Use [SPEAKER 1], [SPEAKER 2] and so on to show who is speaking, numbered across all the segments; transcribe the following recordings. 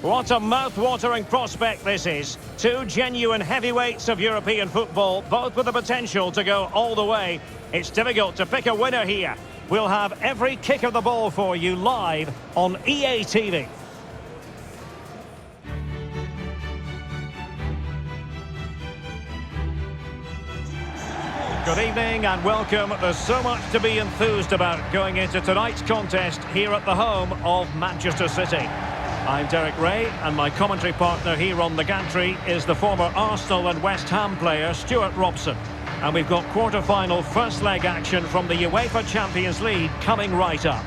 [SPEAKER 1] What a mouth-watering prospect this is. Two genuine heavyweights of European football, both with the potential to go all the way. It's difficult to pick a winner here. We'll have every kick of the ball for you live on EA TV. Good evening and welcome. There's so much to be enthused about going into tonight's contest here at the home of Manchester City. I'm Derek Ray, and my commentary partner here on the gantry is the former Arsenal and West Ham player Stuart Robson. And we've got quarter-final first leg action from the UEFA Champions League coming right up.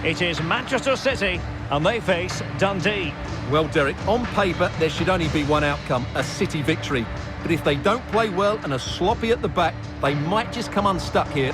[SPEAKER 1] It is Manchester City and they face Dundee.
[SPEAKER 2] Well, Derek, on paper there should only be one outcome, a City victory. But if they don't play well and are sloppy at the back, they might just come unstuck here.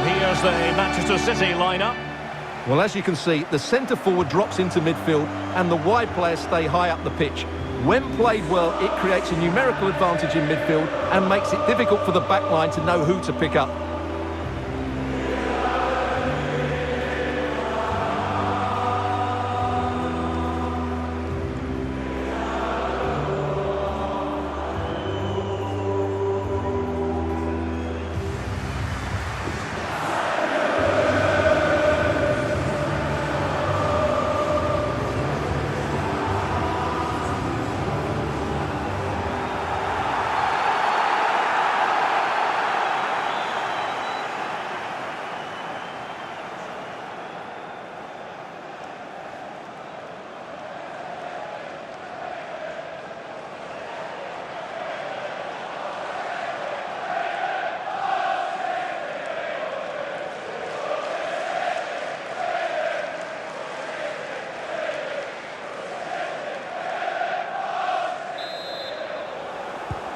[SPEAKER 1] Here's the Manchester City lineup.
[SPEAKER 2] Well, as you can see, the centre-forward drops into midfield and the wide players stay high up the pitch. When played well, it creates a numerical advantage in midfield and makes it difficult for the back line to know who to pick up.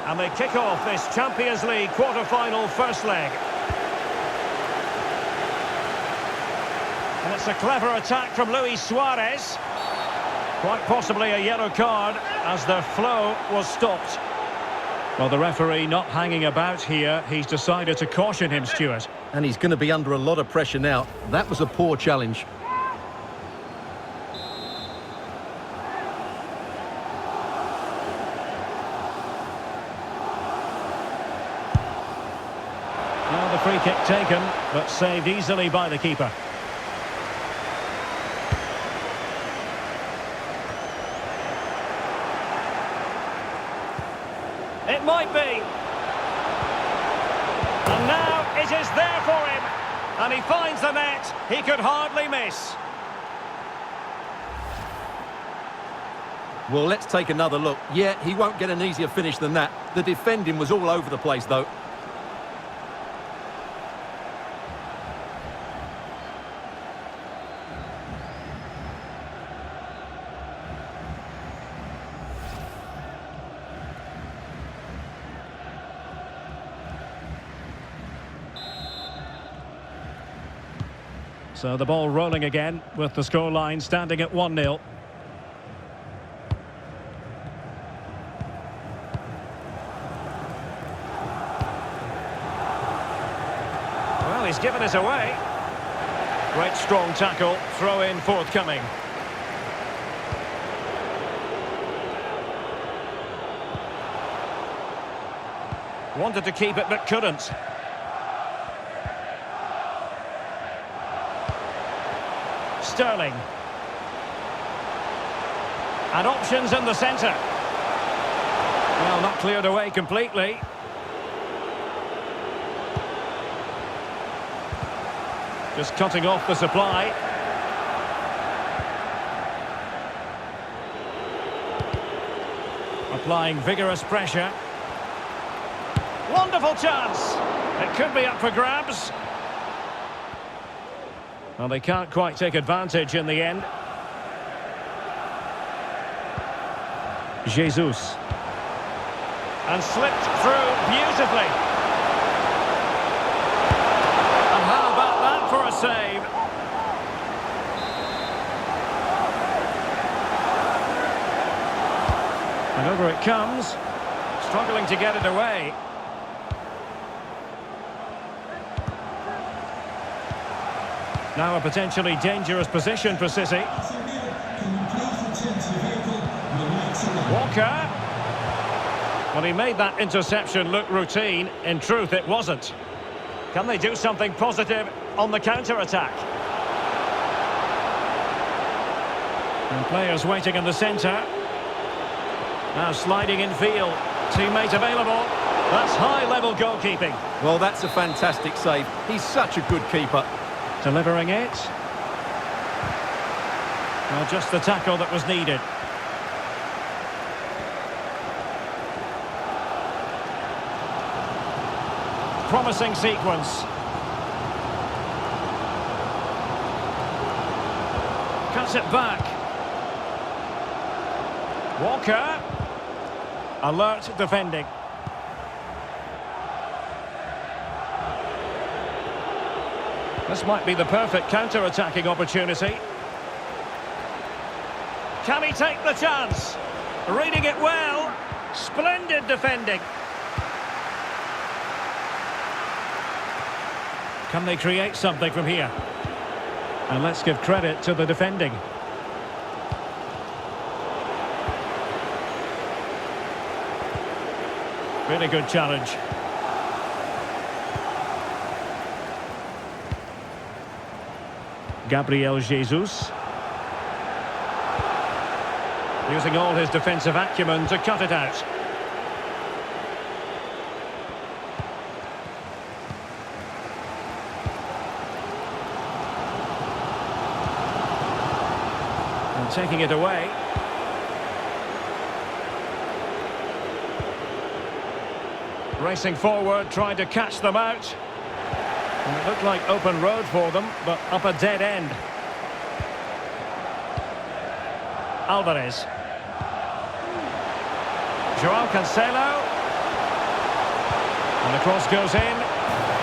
[SPEAKER 1] And they kick off this Champions League quarter-final first leg. And it's a clever attack from Luis Suarez. Quite possibly a yellow card as their flow was stopped. Well, the referee not hanging about here. He's decided to caution him, Stuart.
[SPEAKER 2] And he's going to be under a lot of pressure now. That was a poor challenge.
[SPEAKER 1] Well, the free kick taken, but saved easily by the keeper. It might be. And now it is there for him. And he finds the net. He could hardly miss.
[SPEAKER 2] Well, let's take another look. Yeah, he won't get an easier finish than that. The defending was all over the place, though.
[SPEAKER 1] So the ball rolling again with the scoreline standing at 1-0. Well, he's given it away. Great strong tackle, throw in forthcoming. Wanted to keep it but couldn't. Sterling. And options in the centre. Well, not cleared away completely. Just cutting off the supply. Applying vigorous pressure. Wonderful chance. It could be up for grabs. Well, they can't quite take advantage in the end. Jesus. And slipped through beautifully. And how about that for a save? And over it comes. Struggling to get it away. Now a potentially dangerous position for City. Walker. Well, he made that interception look routine. In truth, it wasn't. Can they do something positive on the counter-attack? And players waiting in the centre. Now sliding in field. Teammate available. That's high-level goalkeeping.
[SPEAKER 2] Well, that's a fantastic save. He's such a good keeper.
[SPEAKER 1] Delivering it. Well, just the tackle that was needed. Promising sequence. Cuts it back. Walker. Alert defending. This might be the perfect counter-attacking opportunity. Can he take the chance? Reading it well. Splendid defending. Can they create something from here? And let's give credit to the defending. Really good challenge. Gabriel Jesus. Using all his defensive acumen to cut it out. And taking it away. Racing forward, trying to catch them out. And it looked like open road for them, but up a dead end. Alvarez. Joao Cancelo. And the cross goes in.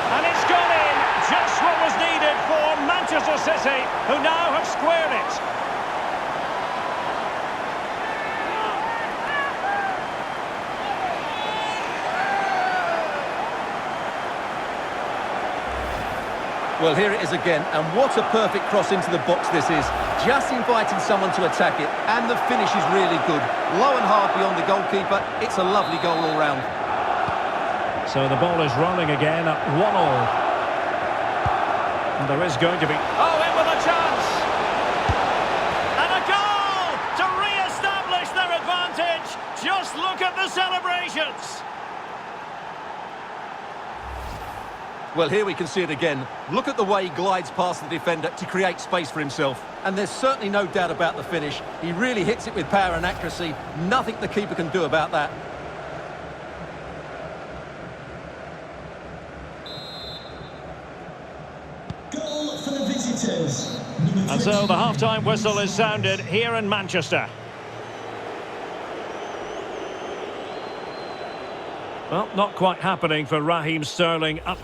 [SPEAKER 1] And it's gone in! Just what was needed for Manchester City, who now have squared it.
[SPEAKER 2] Well, here it is again, and what a perfect cross into the box this is. Just inviting someone to attack it, and the finish is really good. Low and hard beyond the goalkeeper. It's a lovely goal all round.
[SPEAKER 1] So the ball is rolling again at 1-1. And there is going to be... Oh, in with a chance! And a goal to re-establish their advantage. Just look at the celebrations.
[SPEAKER 2] Well, here we can see it again. Look at the way he glides past the defender to create space for himself. And there's certainly no doubt about the finish. He really hits it with power and accuracy. Nothing the keeper can do about that.
[SPEAKER 3] Goal for the visitors.
[SPEAKER 1] And so the half-time whistle is sounded here in Manchester. Well, not quite happening for Raheem Sterling up...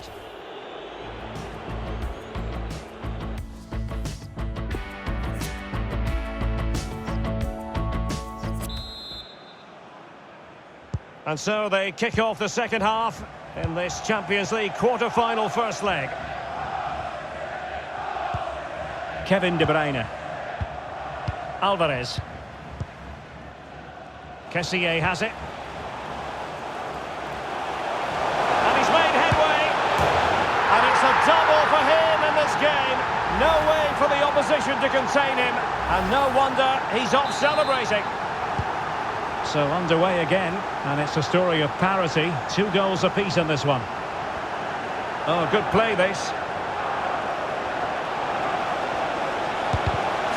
[SPEAKER 1] And so they kick off the second half in this Champions League quarter-final first leg. Kevin De Bruyne. Alvarez. Kessié has it. And he's made headway. And it's a double for him in this game. No way for the opposition to contain him. And no wonder he's off celebrating. So underway again, and it's a story of parity. 2 goals apiece in this one. Oh, good play this.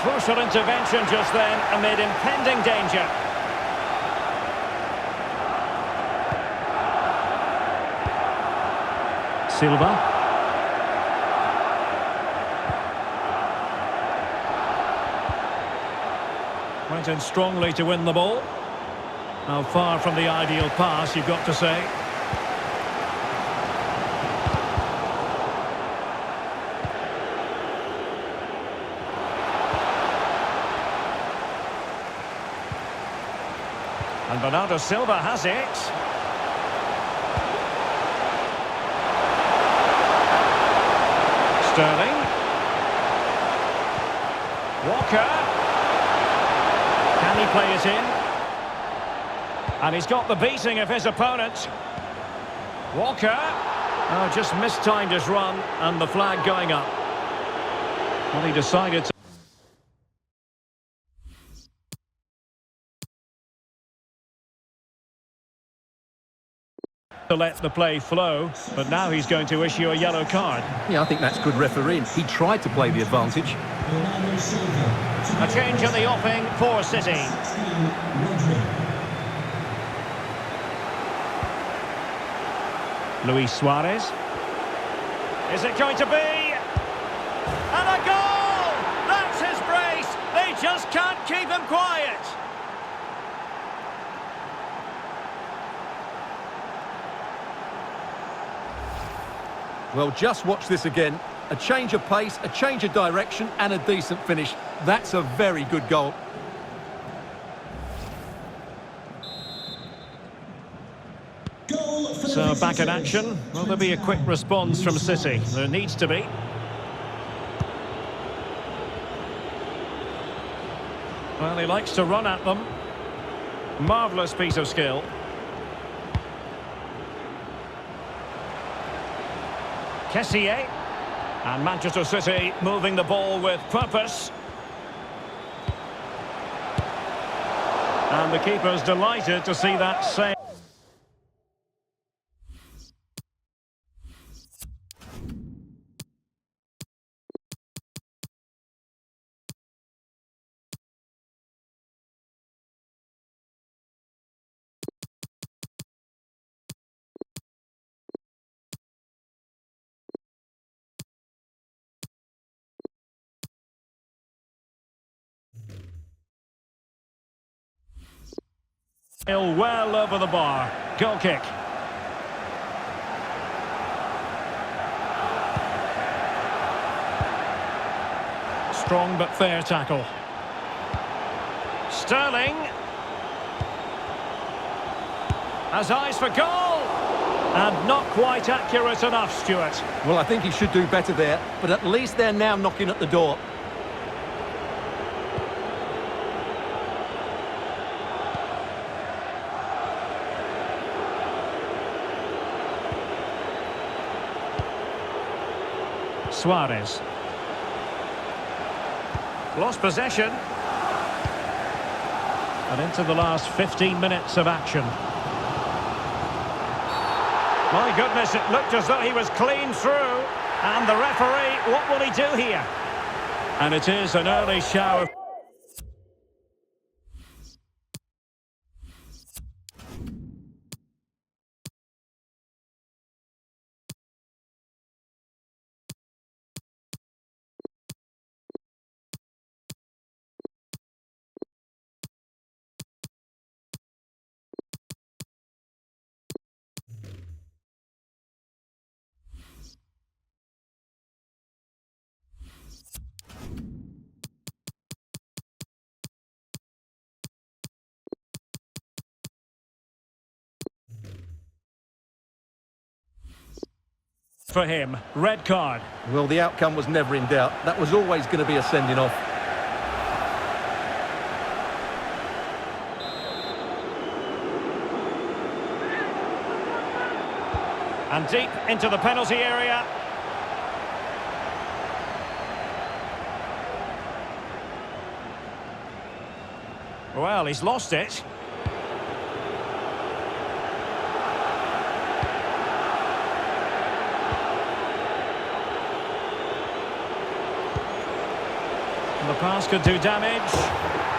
[SPEAKER 1] Crucial intervention just then amid impending danger. Silva. Went in strongly to win the ball. Now far from the ideal pass, you've got to say. And Bernardo Silva has it. Sterling. Walker. Can he play it in? And he's got the beating of his opponent. Walker. Oh, just mistimed his run and the flag going up. Well, he decided to let the play flow, but now he's going to issue a yellow card.
[SPEAKER 2] Yeah, I think that's good refereeing. He tried to play the advantage.
[SPEAKER 1] A change in the offing for City. Luis Suarez. Is it going to be? And a goal! That's his brace! They just can't keep him quiet!
[SPEAKER 2] Well, just watch this again. A change of pace, a change of direction, and a decent finish. That's a very good goal.
[SPEAKER 1] So back in action. Will there be a quick response from City? There needs to be. Well, he likes to run at them. Marvellous piece of skill. Kessié. And Manchester City moving the ball with purpose. And the keeper's delighted to see that save. Well over the bar. Goal kick. Strong but fair tackle. Sterling has eyes for goal. And not quite accurate enough, Stuart.
[SPEAKER 2] Well, I think he should do better there, but at least they're now knocking at the door.
[SPEAKER 1] Suarez. Lost possession. And into the last 15 minutes of action. My goodness, it looked as though he was clean through. And the referee, what will he do here? And it is an early shower. For him, red card.
[SPEAKER 2] Well, the outcome was never in doubt. That was always going to be a sending off.
[SPEAKER 1] And deep into the penalty area. Well, he's lost it. The pass could do damage.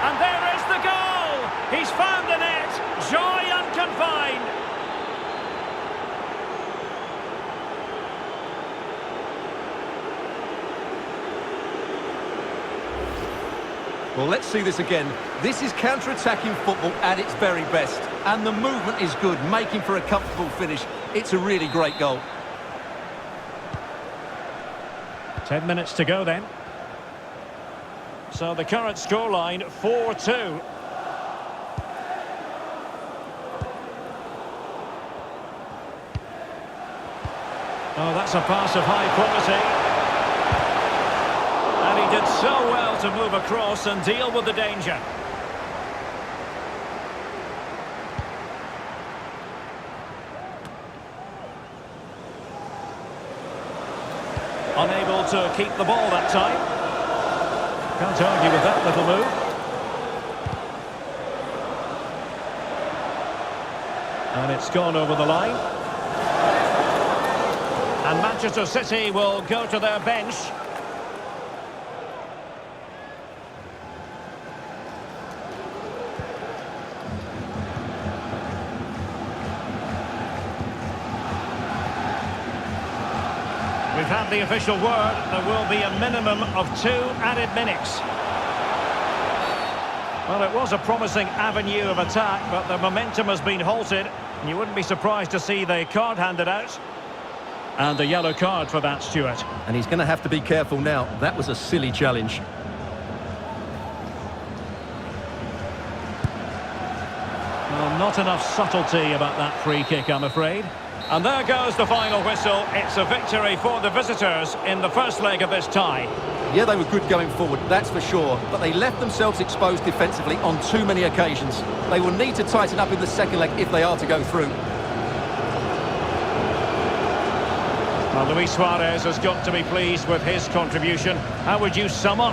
[SPEAKER 1] And there is the goal! He's found the net! Joy unconfined!
[SPEAKER 2] Well, let's see this again. This is counter-attacking football at its very best. And the movement is good, making for a comfortable finish. It's a really great goal.
[SPEAKER 1] 10 minutes to go then. So the current scoreline, 4-2. Oh, that's a pass of high quality. And he did so well to move across and deal with the danger. Unable to keep the ball that time. Can't argue with that little move. And it's gone over the line. And Manchester City will go to their bench. We've had the official word. There will be a minimum of 2 added minutes. Well, it was a promising avenue of attack, but the momentum has been halted. You wouldn't be surprised to see the card handed out. And a yellow card for that, Stuart.
[SPEAKER 2] And he's going to have to be careful now. That was a silly challenge.
[SPEAKER 1] Well, not enough subtlety about that free kick, I'm afraid. And there goes the final whistle. It's a victory for the visitors in the first leg of this tie.
[SPEAKER 2] Yeah, they were good going forward, that's for sure. But they left themselves exposed defensively on too many occasions. They will need to tighten up in the second leg if they are to go through.
[SPEAKER 1] Well, Luis Suarez has got to be pleased with his contribution. How would you sum up